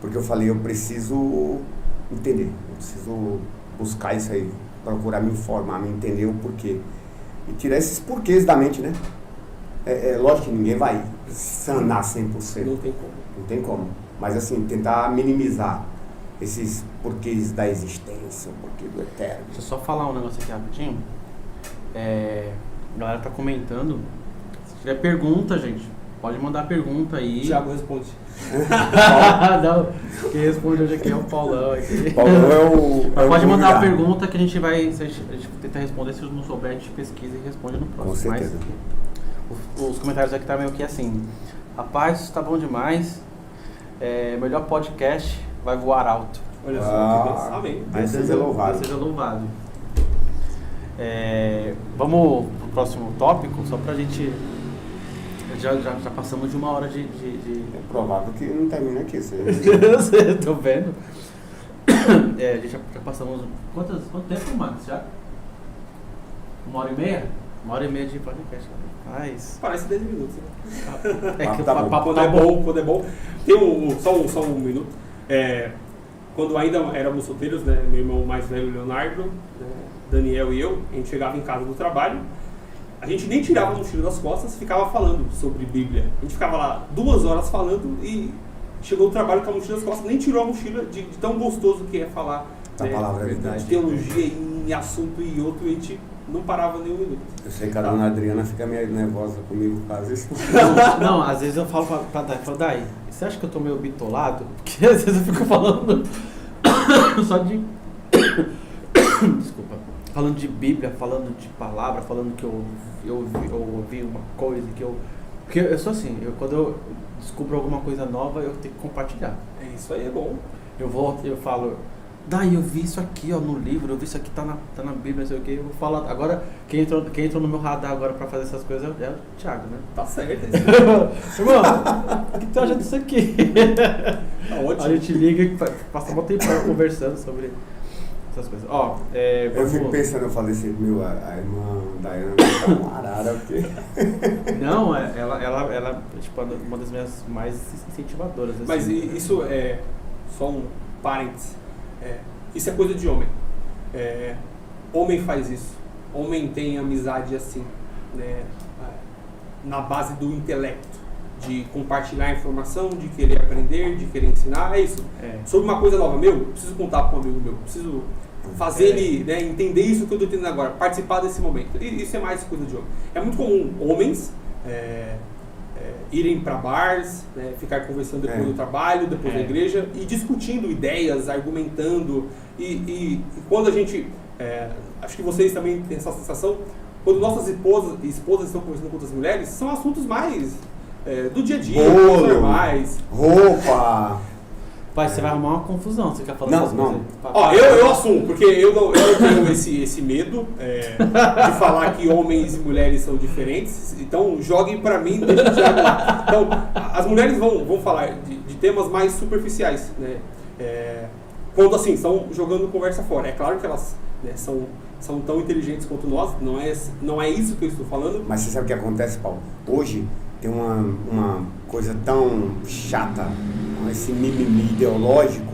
Porque eu falei, eu preciso entender, eu preciso buscar isso aí, procurar me informar, me entender o porquê. E tirar esses porquês da mente, né? É lógico que ninguém vai sanar 100%. Não tem como. Não tem como. Mas assim, tentar minimizar esses porquês da existência, o porquê do eterno. Deixa eu só falar um negócio aqui rapidinho. A galera tá comentando. Se tiver pergunta, gente, pode mandar pergunta aí. Thiago responde. Não, quem responde hoje aqui é o Paulão. Aqui. Paulão é o. Mas pode mandar a convidado. pergunta que a gente vai. Se a gente tentar responder, se não souber, a gente pesquisa e responde no próximo. Com certeza. Mas os comentários aqui tá meio que assim. Rapaz, tá bom demais. Melhor podcast, vai voar alto. Olha só, que bem. Amém. Deus seja louvado. Deus seja louvado. Vamos pro próximo tópico, só pra gente. Já passamos de 1 hora de... É provável que não termine aqui. Eu tô vendo. A gente já passamos... Quanto tempo, Max? Já? 1h30? 1h30 de podcast. Mas... Parece 10 minutos. Né? É que Tá bom. o papo Quando tá é bom. bom, quando é bom. Tem só um minuto. Quando ainda éramos solteiros, né, meu irmão mais velho, Leonardo, Daniel e eu, a gente chegava em casa do trabalho, a gente nem tirava a mochila das costas, ficava falando sobre Bíblia. A gente ficava lá 2 horas falando e chegou do trabalho com a mochila das costas, nem tirou a mochila de tão gostoso que é falar Da palavra verdade. de teologia em assunto e outro, e a gente não parava nem um minuto. Eu sei que a dona Adriana fica meio nervosa comigo por causa disso. Não, às vezes eu falo pra Dai, você acha que eu tô meio bitolado? Porque às vezes eu fico falando só de... Desculpa. Falando de Bíblia, falando de palavra, falando que eu ouvi uma coisa, Porque eu sou assim, quando eu descubro alguma coisa nova, eu tenho que compartilhar. Isso aí é bom. Eu falo, Dai, eu vi isso aqui ó, no livro, eu vi isso aqui, tá na Bíblia, não sei o que, eu vou falar. Agora, quem entrou no meu radar agora pra fazer essas coisas é o Thiago, né? Tá certo. Irmão, o que tu acha disso aqui? Tá ótimo. A gente liga e passa um tempo conversando sobre essas coisas. Eu fico pensando, eu falei assim, a irmã Daiana tá uma arara, porque... Não, ela é tipo, uma das minhas mais incentivadoras. Assim. Mas isso é só um parênteses. Isso é coisa de homem. Homem faz isso. Homem tem amizade assim, né? Na base do intelecto, de compartilhar informação, de querer aprender, de querer ensinar. É isso. Sobre uma coisa nova, eu preciso contar com um amigo meu, preciso fazer ele, né, entender isso que eu estou entendendo agora, participar desse momento. E isso é mais coisa de homem. É muito comum homens irem para bars, né, ficar conversando depois do trabalho, depois da igreja, e discutindo ideias, argumentando. E quando a gente... acho que vocês também têm essa sensação, quando nossas esposas estão conversando com outras mulheres, são assuntos mais do dia a dia, normais. Roupa. Pai, você vai arrumar uma confusão, você fica falando Não. Eu assumo, porque eu não tenho esse medo de falar que homens e mulheres são diferentes, então joguem pra mim, deixa o Thiago lá. Então, as mulheres vão falar de temas mais superficiais, né? Quando assim, estão jogando conversa fora. É claro que elas, né, são tão inteligentes quanto nós, não é isso que eu estou falando. Mas você sabe o que acontece, Paulo? Hoje tem uma coisa tão chata, esse mimimi ideológico,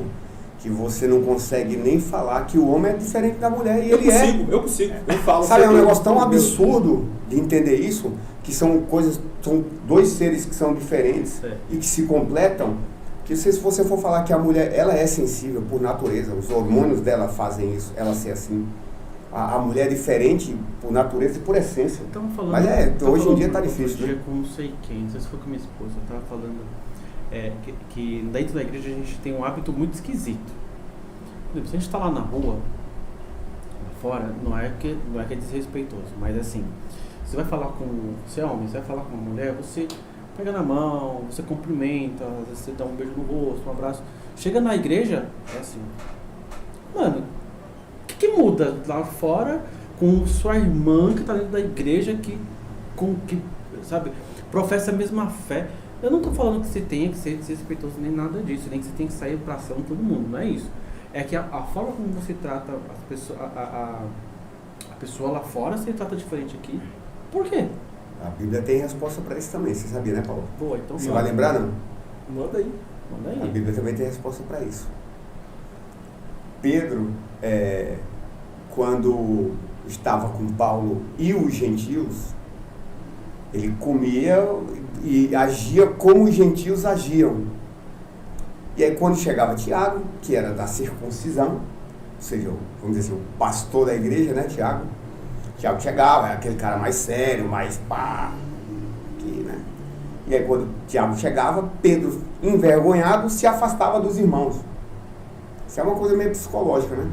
que você não consegue nem falar que o homem é diferente da mulher, e ele Eu consigo, eu falo. Sabe, é um negócio tão absurdo de entender isso, que são 2 seres que são diferentes e que se completam, que se você for falar que a mulher, ela é sensível por natureza, os hormônios dela fazem isso, ela ser assim. A mulher é diferente por natureza e por essência. Mas hoje em dia tá difícil, né? Com não sei quem, não sei se foi com minha esposa, eu tava falando que dentro da igreja a gente tem um hábito muito esquisito. Por exemplo, se a gente tá lá na rua, lá fora, não é que é desrespeitoso, mas assim, você é homem, você vai falar com uma mulher, você pega na mão, você cumprimenta, às vezes você dá um beijo no rosto, um abraço. Chega na igreja, é assim, mano, o que muda lá fora com sua irmã que está dentro da igreja que sabe, professa a mesma fé? Eu não estou falando que você tenha que ser desrespeitoso nem nada disso, nem que você tenha que sair pra ação todo mundo, não é isso. É que a forma como você trata a pessoa lá fora, você trata diferente aqui. Por quê? A Bíblia tem resposta para isso também, você sabia, né, Paulo? Boa, então Você vai lembrar, não? Manda aí. Manda aí. A Bíblia também tem resposta para isso. Pedro, quando estava com Paulo e os gentios, ele comia e agia como os gentios agiam. E aí quando chegava Tiago, que era da circuncisão, ou seja, vamos dizer assim, o pastor da igreja, né, Tiago chegava, era aquele cara mais sério, mais pá, né? E aí quando Tiago chegava, Pedro, envergonhado, se afastava dos irmãos. Isso é uma coisa meio psicológica, né?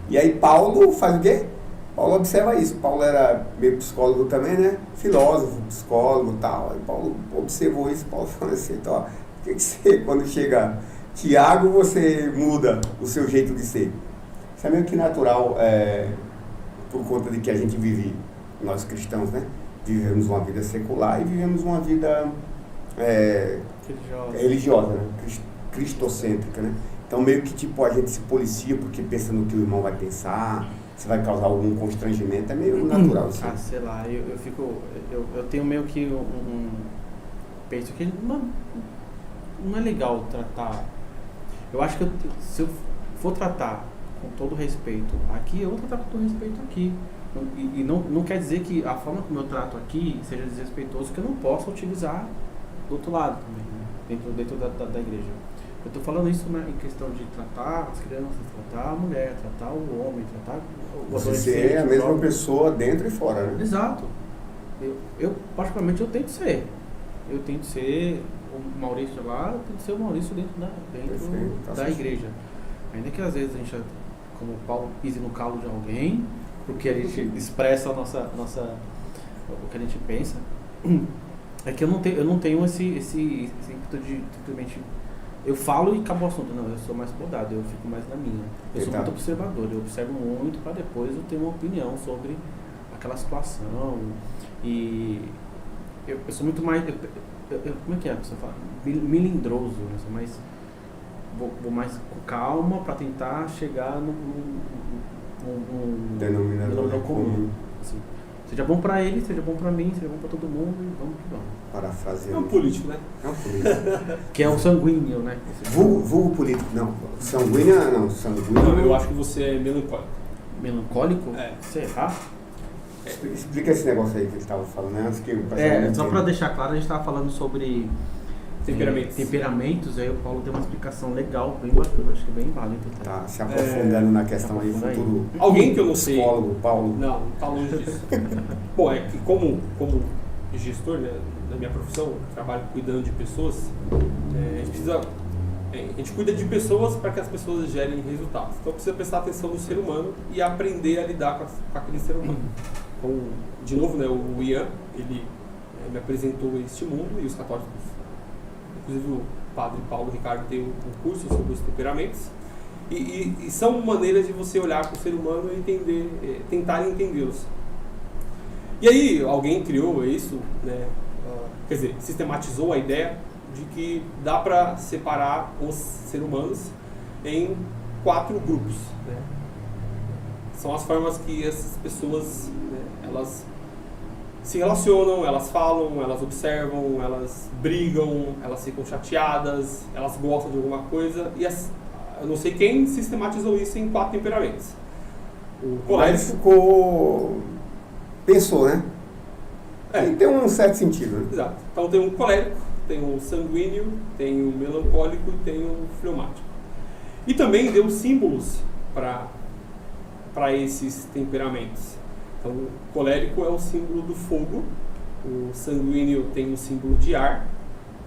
E aí Paulo faz o quê? Paulo observa isso. Paulo era meio psicólogo também, né? Filósofo, psicólogo e tal. Aí Paulo observou isso. Paulo falou assim, então, por que você, quando chega Tiago, você muda o seu jeito de ser? Isso é meio que natural, por conta de que a gente vive, nós cristãos, né? Vivemos uma vida secular e vivemos uma vida religiosa, né? Cristocêntrica, né? Então meio que tipo a gente se policia porque pensa no que o irmão vai pensar, se vai causar algum constrangimento, é meio natural assim. Sei lá, eu tenho meio que penso que não é legal tratar. Eu acho que se eu for tratar com todo respeito aqui, eu vou tratar com todo respeito aqui. E não quer dizer que a forma como eu trato aqui seja desrespeitoso, que eu não possa utilizar do outro lado também, né? dentro da igreja. Eu estou falando isso, né, em questão de tratar as crianças, tratar a mulher, tratar o homem, tratar o adolescente. Você é a mesma pessoa dentro e fora, né? Exato. Eu particularmente, eu tento ser. Eu tento ser o Maurício lá, eu tento ser o Maurício dentro da igreja. Ainda que às vezes a gente, como o Paulo, pise no calo de alguém, porque a gente expressa o que a gente pensa. É que eu não tenho esse ímpeto de simplesmente... Eu falo e acabou o assunto. Não, eu sou mais podado, eu fico mais na minha. Eu sou muito observador, eu observo muito para depois eu ter uma opinião sobre aquela situação. E eu sou muito mais... como é que você fala? Melindroso, né? Sou mais... Vou mais com calma para tentar chegar num denominador comum. Assim, seja bom para ele, seja bom para mim, seja bom para todo mundo, e vamos que vamos. Parafraseando. É um político, né? É um político. Que é um sanguíneo, né? Vulgo político, não. Sanguíneo, não. Sanguíneo. Não, eu acho que você é melancólico. Melancólico? É. Será? Explica esse negócio aí que ele estava falando, né? Antes que o só para deixar claro, a gente estava falando sobre temperamentos, aí o Paulo deu uma explicação legal, bem bacana, acho que bem válida. Tá se aprofundando na questão aí, futuro. Alguém que eu não sei. Psicólogo, Paulo. Não tá longe disso. Bom, é que como gestor, né, da minha profissão, trabalho cuidando de pessoas, a gente cuida de pessoas para que as pessoas gerem resultados. Então precisa prestar atenção no ser humano e aprender a lidar com aquele ser humano. Então, de novo, né, o Ian, ele me apresentou este mundo e os católicos. Inclusive o padre Paulo Ricardo tem um curso sobre os temperamentos e são maneiras de você olhar para o ser humano e entender, tentar entendê-los. E aí alguém criou isso, né, quer dizer, sistematizou a ideia de que dá para separar os seres humanos em 4 grupos, né? São as formas que essas pessoas, né, elas se relacionam, elas falam, elas observam, elas brigam, elas ficam chateadas, elas gostam de alguma coisa e eu não sei quem sistematizou isso em 4 temperamentos. O colérico pensou, né? Tem um certo sentido, né? Exato. Então tem um colérico, tem um sanguíneo, tem um melancólico e tem um fleumático. E também deu símbolos para esses temperamentos. Então, o colérico é o símbolo do fogo, o sanguíneo tem o símbolo de ar,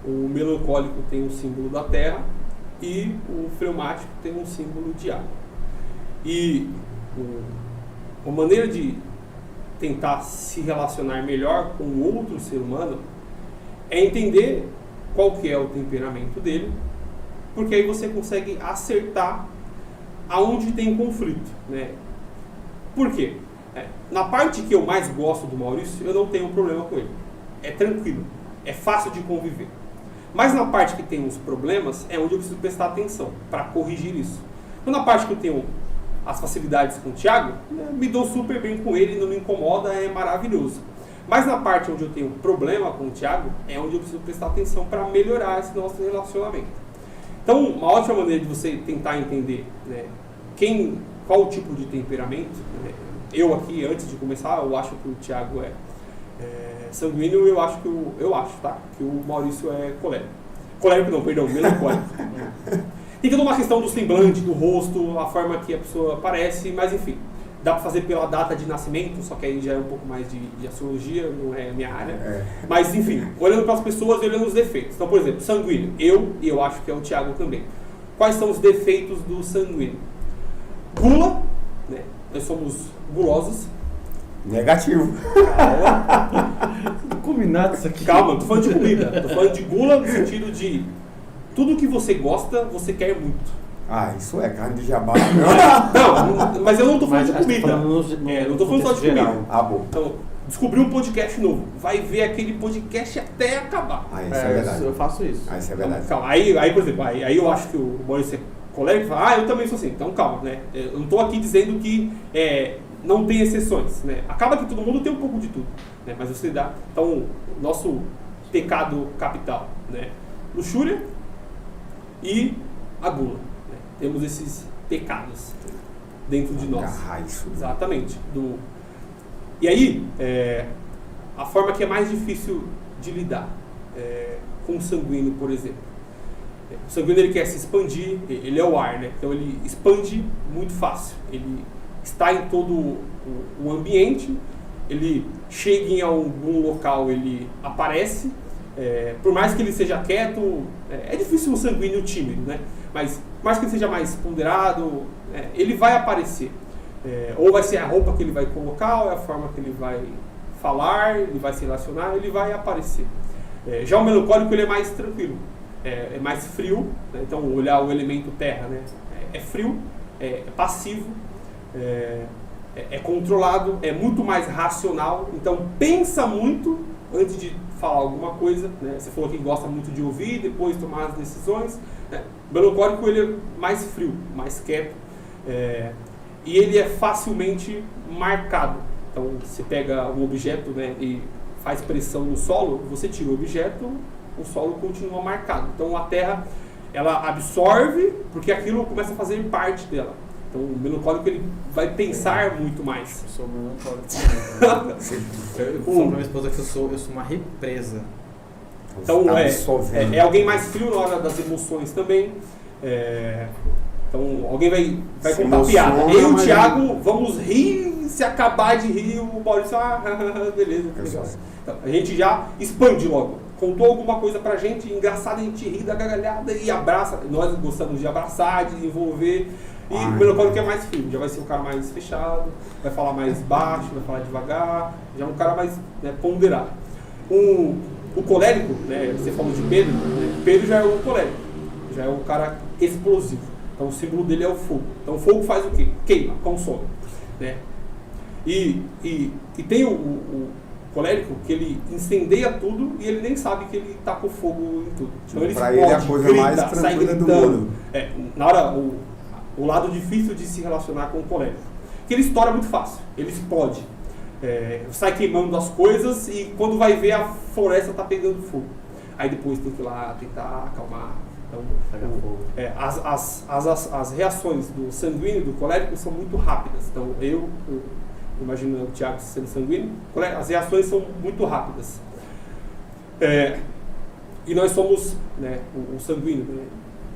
o melancólico tem o símbolo da terra e o fleumático tem um símbolo de água. E a maneira de tentar se relacionar melhor com o outro ser humano é entender qual que é o temperamento dele, porque aí você consegue acertar aonde tem conflito, né? Por quê? Na parte que eu mais gosto do Maurício, eu não tenho problema com ele. É tranquilo, é fácil de conviver. Mas na parte que tem os problemas, é onde eu preciso prestar atenção para corrigir isso. Então, na parte que eu tenho as facilidades com o Thiago, me dou super bem com ele, não me incomoda, é maravilhoso. Mas na parte onde eu tenho problema com o Thiago, é onde eu preciso prestar atenção para melhorar esse nosso relacionamento. Então, uma ótima maneira de você tentar entender, né, qual o tipo de temperamento, né? Eu aqui, antes de começar, eu acho que o Thiago é sanguíneo, eu acho, tá? Que o Maurício é colérico. Colérico não, perdão, melancólico. Tem toda uma questão do semblante, do rosto, a forma que a pessoa parece, mas enfim. Dá para fazer pela data de nascimento, só que aí já é um pouco mais de astrologia, não é a minha área. Mas enfim, olhando para as pessoas e olhando os defeitos. Então, por exemplo, sanguíneo. Eu acho que é o Thiago também. Quais são os defeitos do sanguíneo? Gula, né? Nós somos gulosos. Negativo. Calma. Tudo combinado isso aqui. Calma, não tô falando de comida. Tô falando de gula no sentido de tudo que você gosta, você quer muito. Isso é carne de jabá. Não, mas eu não tô falando de comida. Não tô falando só de comida. Bom. Então, descobri um podcast novo. Vai ver aquele podcast até acabar. Isso é verdade. Eu faço isso. Isso é verdade. Calma, aí por exemplo, aí eu acho que o Maurício é colérico e fala, eu também sou assim. Então calma, né? Eu não tô aqui dizendo que não tem exceções, né? Acaba que todo mundo tem um pouco de tudo, né? Mas você dá. Então, o nosso pecado capital, né? Luxúria e a gula. Né? Temos esses pecados dentro de nós. Isso. Exatamente. E aí, a forma que é mais difícil de lidar com o sanguíneo, por exemplo. O sanguíneo, ele quer se expandir, ele é o ar, né? Então ele expande muito fácil. Ele está em todo o ambiente, ele chega em algum local, ele aparece. Por mais que ele seja quieto, é difícil um sanguíneo tímido, né? Mas por mais que ele seja mais ponderado, ele vai aparecer. Ou vai ser a roupa que ele vai colocar, ou é a forma que ele vai falar, ele vai se relacionar, ele vai aparecer. Já o melancólico, ele é mais tranquilo, é mais frio, né? Então olhar o elemento terra, né? É frio, é passivo, é controlado, é muito mais racional, então pensa muito antes de falar alguma coisa, né? Você falou que gosta muito de ouvir, depois tomar as decisões, né? O melancólico, ele é mais frio, mais quieto, e ele é facilmente marcado. Então, você pega um objeto, né, e faz pressão no solo, você tira o objeto, o solo continua marcado. Então, a terra, ela absorve, porque aquilo começa a fazer parte dela. Então, o melancólico, ele vai pensar muito mais. Eu sou melancólico. Eu falo pra minha esposa que eu sou uma represa. Então, é alguém mais frio na hora das emoções também. Então, alguém vai contar piada. Eu e o Thiago vamos rir, se acabar de rir, o Maurício, beleza, legal. Então, a gente já expande logo. Contou alguma coisa pra gente, engraçada, a gente ri da gargalhada e abraça. Nós gostamos de abraçar, de envolver. E o melancólico é mais frio, já vai ser um cara mais fechado, vai falar mais baixo, vai falar devagar, já é um cara mais, né, ponderado. O colérico, né, você falou de Pedro, né, Pedro já é o colérico, já é o cara explosivo. Então o símbolo dele é o fogo. Então o fogo faz o quê? Queima, consome, né? E tem o colérico que ele incendeia tudo e ele nem sabe que ele tá com fogo em tudo. Então ele pra ele é a coisa mais tranquila do mundo. Na hora, o lado difícil de se relacionar com o colérico. Que ele estoura muito fácil, ele explode. Sai queimando as coisas e quando vai ver a floresta tá pegando fogo. Aí depois tem que ir lá tentar acalmar. Então, as reações do sanguíneo e do colérico são muito rápidas. Então, eu imagino o Thiago sendo sanguíneo, as reações são muito rápidas. E nós somos, né, o sanguíneo, né,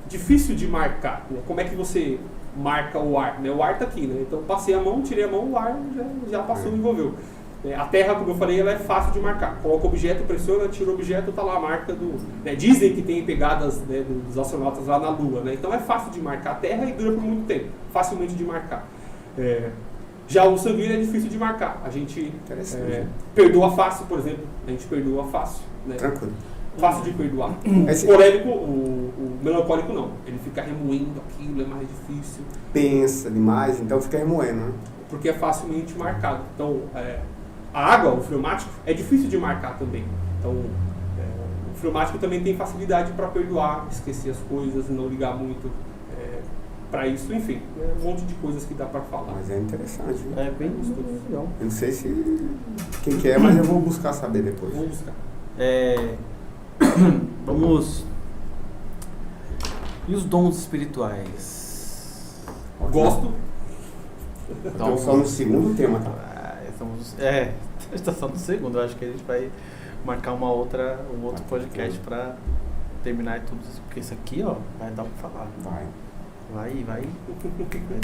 difícil de marcar. Né? Como é que você marca o ar? Né? O ar está aqui, né? Então, passei a mão, tirei a mão, o ar já passou, envolveu. A terra, como eu falei, ela é fácil de marcar. Coloca o objeto, pressiona, tira o objeto, está lá a marca do... Né? Dizem que tem pegadas, né, dos astronautas lá na Lua, né? Então é fácil de marcar a terra e dura por muito tempo. Facilmente de marcar. Já o sanguíneo é difícil de marcar. A gente perdoa fácil, por exemplo. A gente perdoa fácil. Né? Tranquilo. Fácil de perdoar. O colérico, o melancólico não. Ele fica remoendo aquilo, é mais difícil. Pensa demais, então fica remoendo, né? Porque é facilmente marcado. Então, a água, o fleumático, é difícil de marcar também. Então, o fleumático também tem facilidade para perdoar, esquecer as coisas, não ligar muito. para isso, enfim, um monte de coisas que dá para falar. Mas é interessante, viu? É bem legal. Eu não sei se quem que é, mas eu vou buscar saber depois. Vamos buscar. Vamos. E os dons espirituais? Gosto. Então só no segundo tema, tá? Está só no segundo. Eu acho que a gente vai marcar um outro podcast para terminar tudo isso. Porque isso aqui, ó, vai dar o que falar. Vai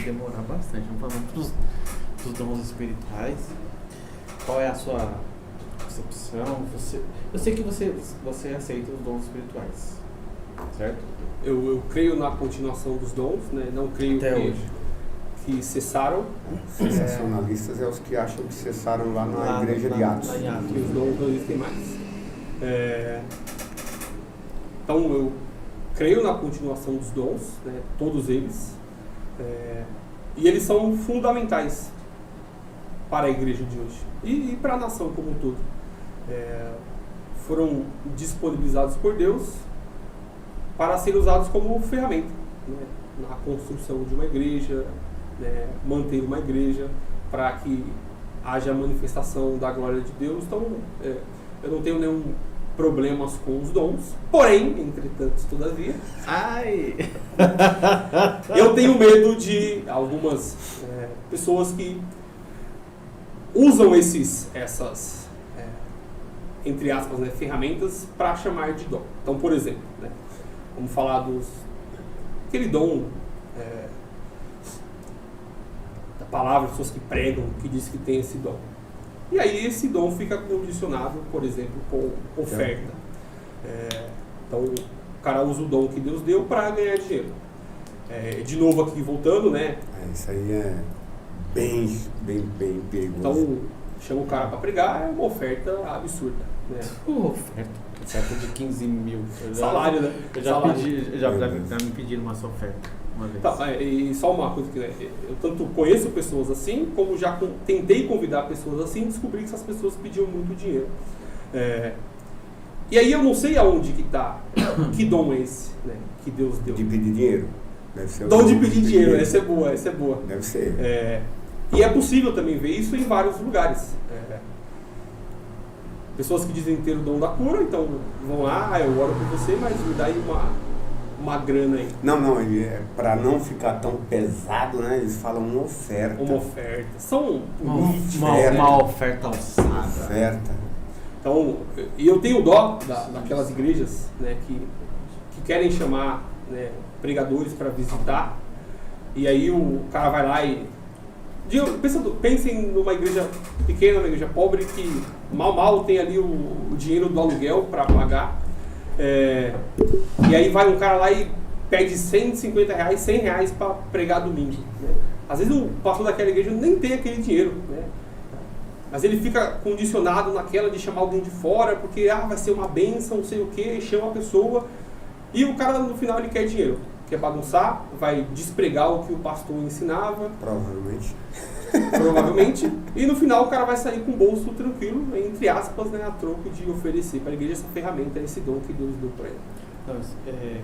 demorar bastante. Vamos falar dos dons espirituais. Qual é a sua concepção? Eu sei que você aceita os dons espirituais, certo? Eu creio na continuação dos dons, né? Não creio que cessaram. Sensacionalistas é os que acham que cessaram lá na igreja de Atos. Que os dons não existem mais. Então eu creio na continuação dos dons, né? Todos eles. E eles são fundamentais para a igreja de hoje e para a nação como um todo. Foram disponibilizados por Deus para serem usados como ferramenta, né, na construção de uma igreja, né, manter uma igreja, para que haja manifestação da glória de Deus. Então, eu não tenho nenhum problemas com os dons, porém, entretanto, todavia, eu tenho medo de algumas pessoas que usam essas entre aspas, né, ferramentas para chamar de dom. Então, por exemplo, né, vamos falar aquele dom da palavra, pessoas que pregam, que diz que tem esse dom. E aí esse dom fica condicionado, por exemplo, com oferta. Então, o cara usa o dom que Deus deu para ganhar dinheiro. De novo aqui, voltando, né? Isso aí é bem perigoso. Então, chama o cara para pregar, é uma oferta absurda. Né? Oferta de 15 mil. Salário, né? Eu já me pediram uma oferta uma vez. Tá, e só uma coisa que eu tanto conheço pessoas assim, como já tentei convidar pessoas assim e descobri que essas pessoas pediam muito dinheiro. E aí eu não sei aonde que tá, que dom é esse, né, que Deus deu. De pedir dinheiro. Deve ser dom de pedir dinheiro, essa é boa. Deve ser. E é possível também ver isso em vários lugares. Pessoas que dizem ter o dom da cura, então vão lá, eu oro por você, mas me dá aí uma grana aí. Não, para não ficar tão pesado, né? Eles falam uma oferta. Uma oferta. São uma oferta alçada. Oferta. Então, e eu tenho dó daquelas igrejas, né, que querem chamar, né, pregadores para visitar, e aí o cara vai lá e... Pensem numa igreja pequena, uma igreja pobre, que mal tem ali o dinheiro do aluguel para pagar. E aí vai um cara lá e pede 150 reais, 100 reais para pregar domingo. Né? Às vezes o pastor daquela igreja nem tem aquele dinheiro. Né? Mas ele fica condicionado naquela de chamar alguém de fora, porque vai ser uma bênção, não sei o que, chama a pessoa. E o cara no final ele quer dinheiro. Quer bagunçar, vai despregar o que o pastor ensinava. Provavelmente. E no final o cara vai sair com o bolso tranquilo, entre aspas, né, a troco de oferecer para a igreja essa ferramenta, esse dom que Deus deu para ele.